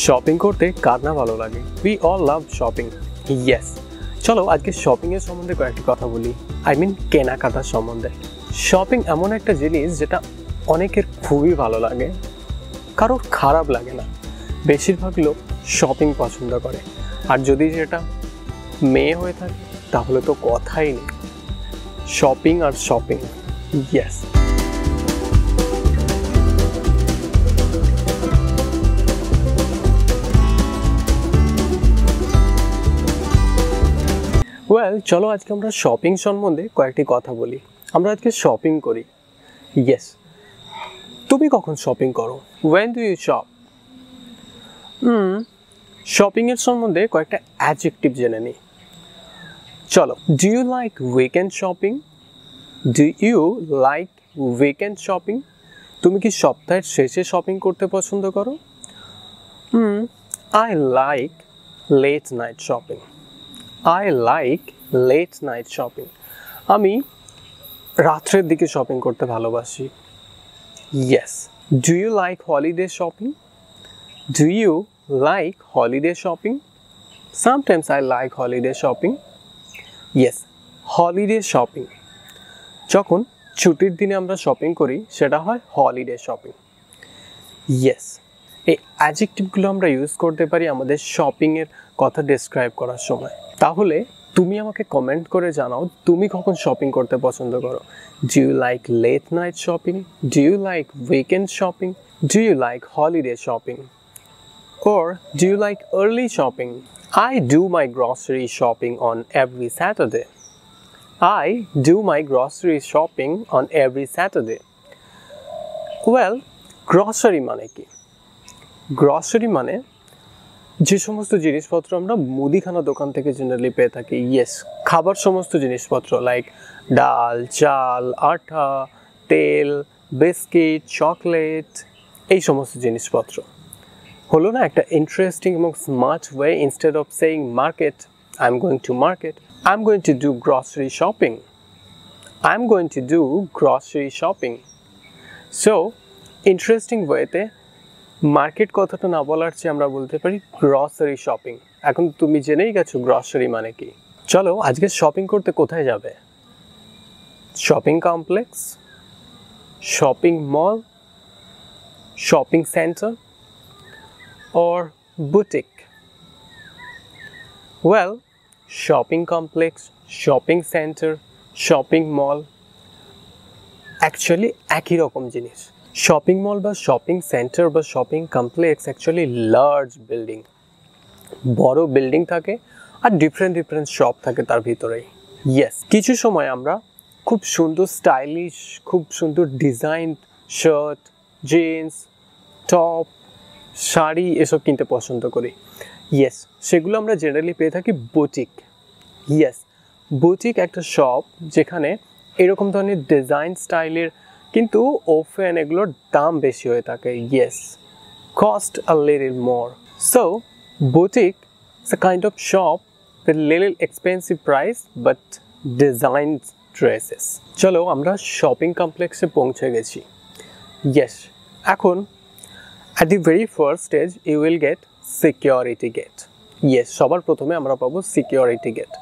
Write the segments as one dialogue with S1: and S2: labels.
S1: Shopping করতে কার না ভালো লাগে? We all love shopping. Yes, চলো আজকে শপিংয়ের সম্বন্ধে কয়েকটি কথা বলি। কেনাকাটার সম্বন্ধে। শপিং এমন একটা জিনিস যেটা অনেকের খুবই ভালো লাগে, কারোর খারাপ লাগে না। বেশিরভাগ লোক শপিং পছন্দ করে, আর যদি সেটা মেয়ে হয়ে থাকে তাহলে তো কথাই নেই। শপিং আর শপিং, ইয়েস। চলো আজকে আমরা শপিং সম্বন্ধে কয়েকটি কথা বলি। আমরা আজকে শপিং করি। ইয়েস, তুমি কখন শপিং করো? When do you shop? শপিংয়ের সম্বন্ধে কয়েকটা অ্যাডজেক্টিভ জেনে নিই। চলো, do you like weekend shopping? Do you like weekend shopping? তুমি কি সপ্তাহের শেষে শপিং করতে পছন্দ করো? I like late night shopping. I like late night shopping. আমি রাত্রের দিকে শপিং করতে ভালোবাসি। Yes. Do you like holiday shopping? Do you like holiday shopping? Sometimes I like holiday shopping. Yes, holiday shopping. যখন ছুটির দিনে আমরা শপিং করি সেটা হয় হলিডে শপিং। Yes. এই অ্যাডজেক্টিভগুলো আমরা ইউজ করতে পারি আমাদের শপিংয়ের কথা ডেসক্রাইব করার সময়। তাহলে তুমি আমাকে কমেন্ট করে জানাও তুমি কখন শপিং করতে পছন্দ করো। Do you like late night shopping? Do you like weekend shopping? Do you like holiday shopping? or do you like early shopping? I do my grocery shopping on every Saturday. I do my grocery shopping on every Saturday. Grocery মানে কি? Grocery মানে যে সমস্ত জিনিসপত্র আমরা মুদিখানা দোকান থেকে জেনারেলি পেয়ে থাকি। ইয়েস, খাবার সমস্ত জিনিসপত্র লাইক ডাল, চাল, আটা, তেল, বিস্কিট, চকলেট, এই সমস্ত জিনিসপত্র। হলো না একটা ইন্টারেস্টিং এবং smart way? Instead of saying market, I am going to market, I am going to do grocery shopping. I am going to do grocery shopping. So interesting ওয়েতে মার্কেট কথাটা না বলার চেয়ে আমরা বলতে পারি গ্রসারি শপিং। এখন তুমি জেনেই গেছো গ্রসারি মানে কি। চলো আজকে শপিং করতে কোথায় যাবে? Shopping complex, shopping mall, shopping centre or boutique? Shopping complex, shopping center, shopping mall actually একই রকম জিনিস। শপিং মল বা শপিং সেন্টার বা shopping complex actually large building, বড় বিল্ডিং থাকে আর ডিফারেন্ট শপ থাকে তার ভিতরেই। ইয়েস, কিছু সময় আমরা খুব সুন্দর স্টাইলিশ, খুব সুন্দর design shirt, jeans, top, sari এসব কিনতে পছন্দ করি। ইয়েস, সেগুলো আমরা জেনারেলি পেয়ে থাকি বুটিক। ইয়েস, বুটিক একটা শপ যেখানে এরকম ধরনের ডিজাইন স্টাইলের কিন্তু ওফেন এগুলোর দাম বেশি হয়ে থাকে। Yes, cost a little more. So boutique is a kind of shop with little expensive price but design dresses. চলো আমরা শপিং কমপ্লেক্সে পৌঁছে গেছি। ইয়েস, এখন at the very first stage you will get security gate. Yes, সবার প্রথমে আমরা পাবো security gate.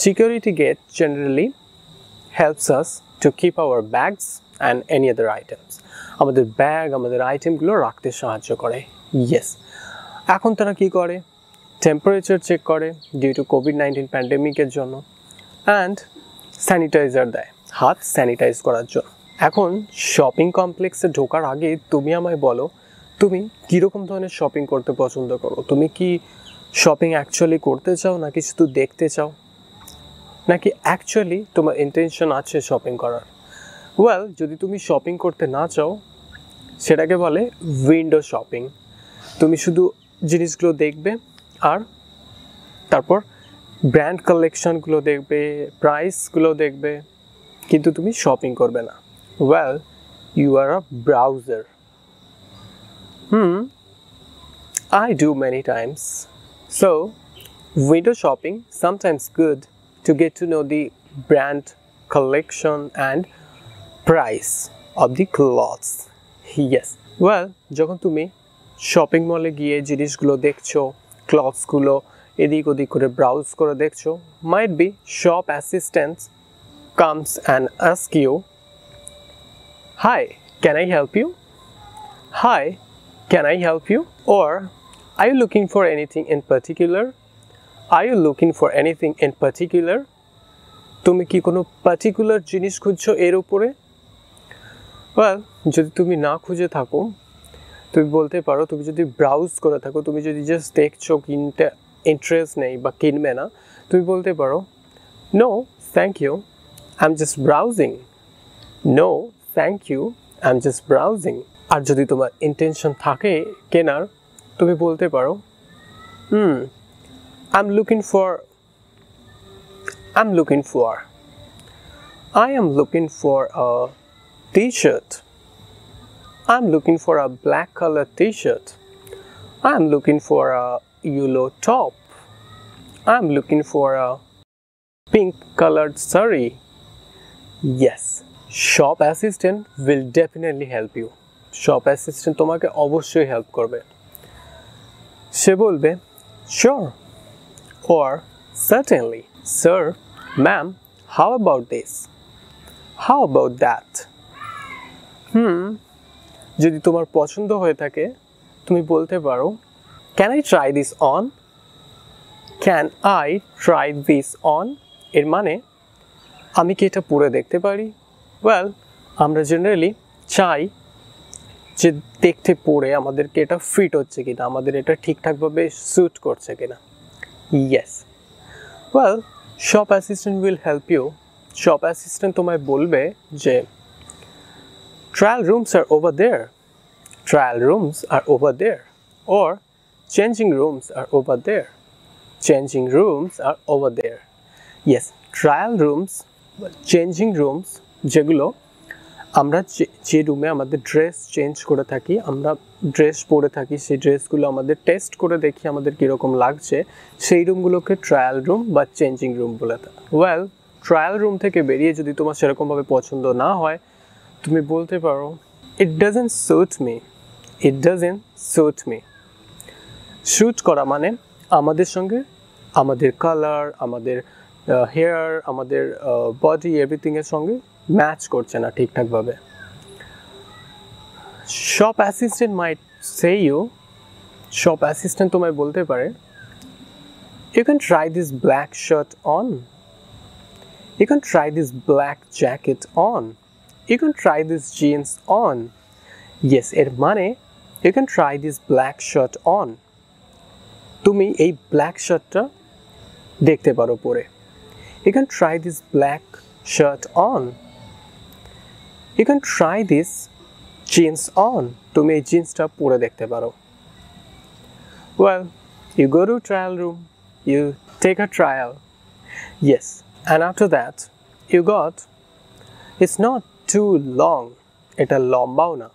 S1: Security gate generally helps us to keep our bags and any other items. আমাদের ব্যাগ, আমাদের আইটেমগুলো রাখতে সাহায্য করে। Yes, এখন তারা কি করে? টেম্পারেচার চেক করে ডিউ টু কোভিড-19 প্যান্ডেমিকের জন্য, অ্যান্ড স্যানিটাইজার দেয় হাত স্যানিটাইজ করার জন্য। এখন শপিং কমপ্লেক্সে ঢোকার আগে তুমি আমায় বলো তুমি কীরকম ধরনের শপিং করতে পছন্দ করো? তুমি কি শপিং অ্যাকচুয়ালি করতে চাও, নাকি শুধু দেখতে চাও, নাকি অ্যাকচুয়ালি তোমার ইন্টেনশন আছে শপিং করার? যদি তুমি শপিং করতে না চাও সেটাকে বলে উইন্ডো শপিং। তুমি শুধু জিনিসগুলো দেখবে আর তারপর ব্র্যান্ড কালেকশনগুলো দেখবে, প্রাইসগুলো দেখবে, কিন্তু তুমি শপিং করবে না। You are a browser. I do many times. So, window shopping sometimes good to get to know the brand, collection and price of the clothes. Yes. যখন তুমি শপিং মলে গিয়ে জিনিসগুলো দেখছো, ক্লথসগুলো এদিক ওদিক করে ব্রাউজ করে দেখছো, might be shop assistant comes and asks you, "Hi, can I help you? Hi, can I help you?" Or, "Are you looking for anything in particular? Are you looking for anything in particular?" তুমি কি কোনো particular জিনিস খুঁজছো এর উপরে? Well, যদি তুমি না খুঁজে থাকো, তুমি বলতে পারো, তুমি যদি ব্রাউজ করে থাকো, তুমি যদি জাস্ট দেখছো, কিনতে ইন্টারেস্ট নেই বা কিনবে না, তুমি বলতে পারো, "No, thank you. I'm just browsing." No, thank you. I'm just browsing. আর যদি তোমার ইন্টেনশন থাকে কেনার, তুমি বলতে পারো, I'm looking for I am looking for a t-shirt. I'm looking for a black color t-shirt. I'm looking for a yellow top. I'm looking for a pink colored saree. Yes, shop assistant will definitely help you. Shop assistant তোমাকে অবশ্যই help করবে। সে বলবে, "Sure," or "Certainly, sir, ma'am, how about this? How about that?" যদি তোমার পছন্দ হয়ে থাকে, তুমি বলতে পারো, "Can I try this on? Can I try this on?" এর মানে, আমি কি এটা পরে দেখতে পারি? ওয়েল, আমরা জেনারেলি চাই যে দেখতে পরে আমাদেরকে এটা ফিট হচ্ছে কিনা, আমাদের এটা ঠিকঠাকভাবে স্যুট করছে কিনা। Yes. Well, shop assistant will help you. Shop assistant তোমায় বলবে যে, "Trial rooms are over there. Trial rooms are over there." Or, "Changing rooms are over there. Changing rooms are over there." Yes, trial rooms, changing rooms, যেগুলো আমরা যে রুমে আমাদের dress change করে থাকি, আমরা ড্রেস পরে থাকি, সেই ড্রেসগুলো আমাদের টেস্ট করে দেখি আমাদের কীরকম লাগছে, সেই রুমগুলোকে ট্রায়াল রুম বা চেঞ্জিং রুম বলে থাকে। ওয়েল, ট্রায়াল রুম থেকে বেরিয়ে যদি তোমার সেরকমভাবে পছন্দ না হয়, তুমি বলতে পারো, "It doesn't suit me. It doesn't suit me." Shoot করা মানে আমাদের সঙ্গে আমাদের কালার, আমাদের হেয়ার, আমাদের বডি, এভরিথিংয়ের সঙ্গে ম্যাচ করছে না ঠিকঠাকভাবে। Shop assistant might say you, shop assistant তোমায় বলতে পারে, "You can try this black shirt on. You can try this black jacket on. You can try this jeans on." Yes, এর মানে, "You can try this black shirt on." তুমি এই black শার্টটা দেখতে পারো পরে। You can try this black shirt on. You can try this jeans on. তুমি এই জিন্সটা পরে দেখতে পারো। Well, you go to trial room, you take a trial. Yes, and after that, you got, "It's not too long." এটা লম্বাও না।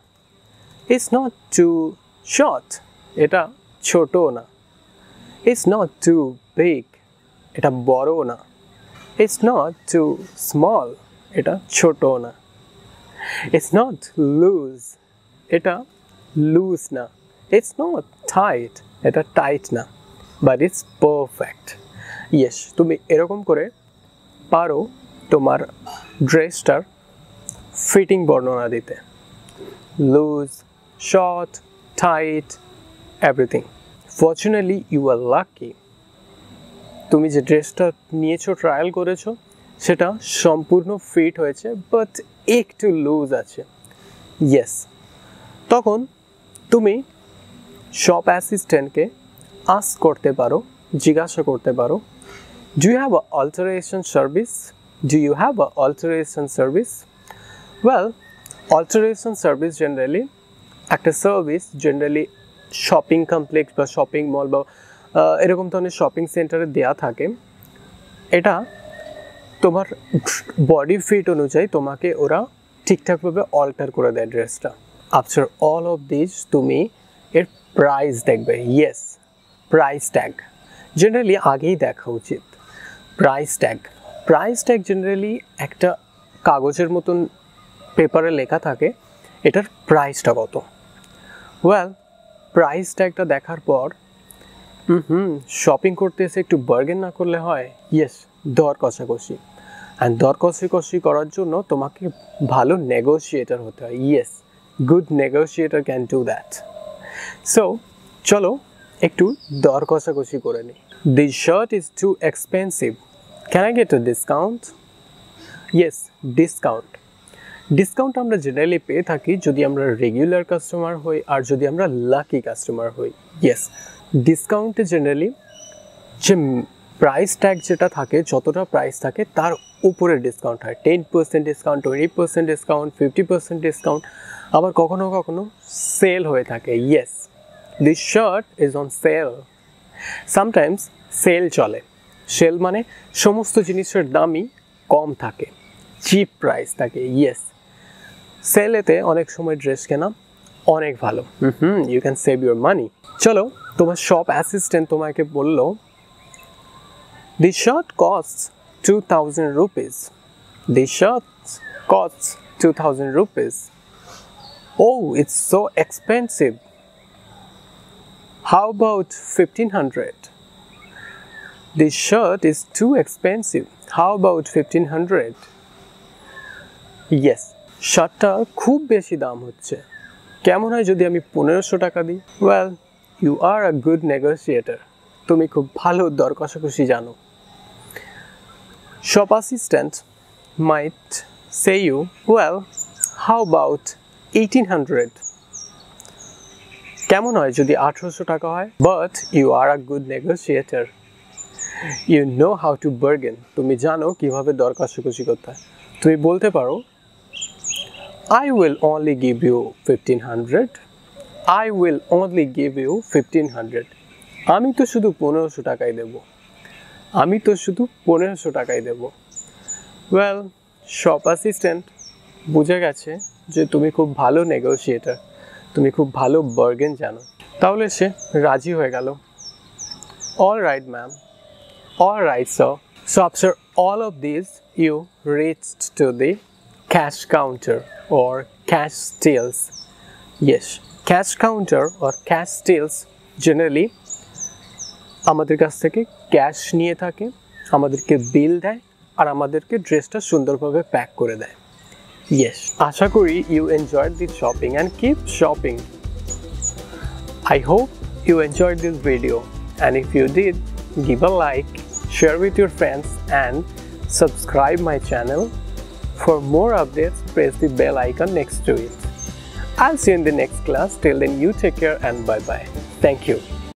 S1: "It's not too short." এটা ছোটও না। "It's not too big." এটা বড়ও না। "It's not too small." এটা ছোটও না। "It's not loose." এটা loose না। "It's not tight." এটা টাইট না। But it's perfect. Yes, তুমি এরকম করে পারো তোমার ড্রেসটার ফিটিং বর্ণনা দিতে। Loose, short, tight, everything. Fortunately, you are lucky. তুমি যে ড্রেসটা নিয়েছো, ট্রায়াল করেছো, সেটা সম্পূর্ণ ফিট হয়েছে, বাট একটু লুজ আছে। ইয়েস, তখন তুমি শপ অ্যাসিস্ট্যান্টকে আস্ক করতে পারো, জিজ্ঞাসা করতে পারো, "Do you have a alteration service? Do you have a alteration service?" Well, alteration service generally একটা সার্ভিস, জেনারেলি শপিং কমপ্লেক্স বা শপিং মল বা এরকম ধরনের শপিং সেন্টারে দেয়া থাকে। এটা তোমার বডি ফিট অনুযায়ী তোমাকে ওরা ঠিকঠাকভাবে অল্টার করে দেয় ড্রেসটা। আফটার অল অফ দিস, তুমি এর প্রাইস দেখবে। ইয়েস, প্রাইস ট্যাগ জেনারেলি আগেই দেখা উচিত। প্রাইস ট্যাগ জেনারেলি একটা কাগজের মতন পেপারে লেখা থাকে, এটার প্রাইসটা কত। ওয়েল, প্রাইস ট্যাগটা দেখার পর শপিং করতে এসে একটু বার্গেন না করলে হয়? ইয়েস, দর কষাকষি। অ্যান্ড দর কষাকষি করার জন্য তোমাকে ভালো নেগোশিয়েটর হতে হয়। Yes, good negotiator can do that. So চলো একটু দর কষাকষি করে নিই। This shirt is too expensive, can I get a discount? Yes, discount. Discount আমরা জেনারেলি পেয়ে থাকি যদি আমরা রেগুলার কাস্টমার হই আর যদি আমরা লাকি কাস্টমার হই। ইয়েস, ডিসকাউন্টে জেনারেলি যে প্রাইস ট্যাগ যেটা থাকে, যতটা প্রাইস থাকে তার উপরে ডিসকাউন্ট হয়। 10% ডিসকাউন্ট, 20% ডিসকাউন্ট, 50% ডিসকাউন্ট, আবার কখনো কখনো সেল হয়ে থাকে। Yes, this shirt is on sale. Sometimes sale চলে। সেল মানে সমস্ত জিনিসের দামই কম থাকে, চিপ প্রাইস থাকে। ইয়েস, সেলেতে অনেক সময় ড্রেস কেনা অনেক ভালো। You can save your money. চলো, তোমার শপ অ্যাসিস্ট্যান্ট তোমাকে বললো this shirt costs 2000 rupees. This shirt costs 2000 rupees. Oh, it's so expensive. How about 1500? This shirt is too expensive. How about 1500? Yes, শার্টটা খুব বেশি দাম হচ্ছে, কেমন হয় যদি আমি 1500 টাকা দিই? Well, you are a good negotiator, তুমি খুব ভালো দর কষাকষি জানো। Shop assistant might say you, well, how about 1800? কেমন হয় যদি 1800 টাকা হয়? But you are a good negotiator. You know how to bargain. তুমি জানো কিভাবে দর কষাকষি করতে হয়। তুমি বলতে পারো, I will only give you 1500. I will only give you 1500. আমি তো শুধু 1500 টাকাই দেব। আমি তো শুধু 1500 টাকাই দেব। ওয়েল, শপ অ্যাসিস্ট্যান্ট বুঝে গেছে যে তুমি খুব ভালো নেগোশিয়েটর, তুমি খুব ভালো বার্গেন জানো, তাহলে সে রাজি হয়ে গেল। All right ma'am, all right sir. So after all of this you reached to the cash counter or cash steals. Yes, cash counter or cash steals generally আমাদের কাছ থেকে ক্যাশ নিয়ে থাকে, আমাদেরকে বিল দেয় আর আমাদেরকে ড্রেসটা সুন্দরভাবে প্যাক করে দেয়। ইয়েস, আশা করি you enjoyed this shopping and keep shopping. I hope you enjoyed this video, and if you did, give a like, share with your friends and subscribe my channel. For more updates, press the bell icon next to it. I'll see you in the next class. Till then, you take care and bye-bye. Thank you.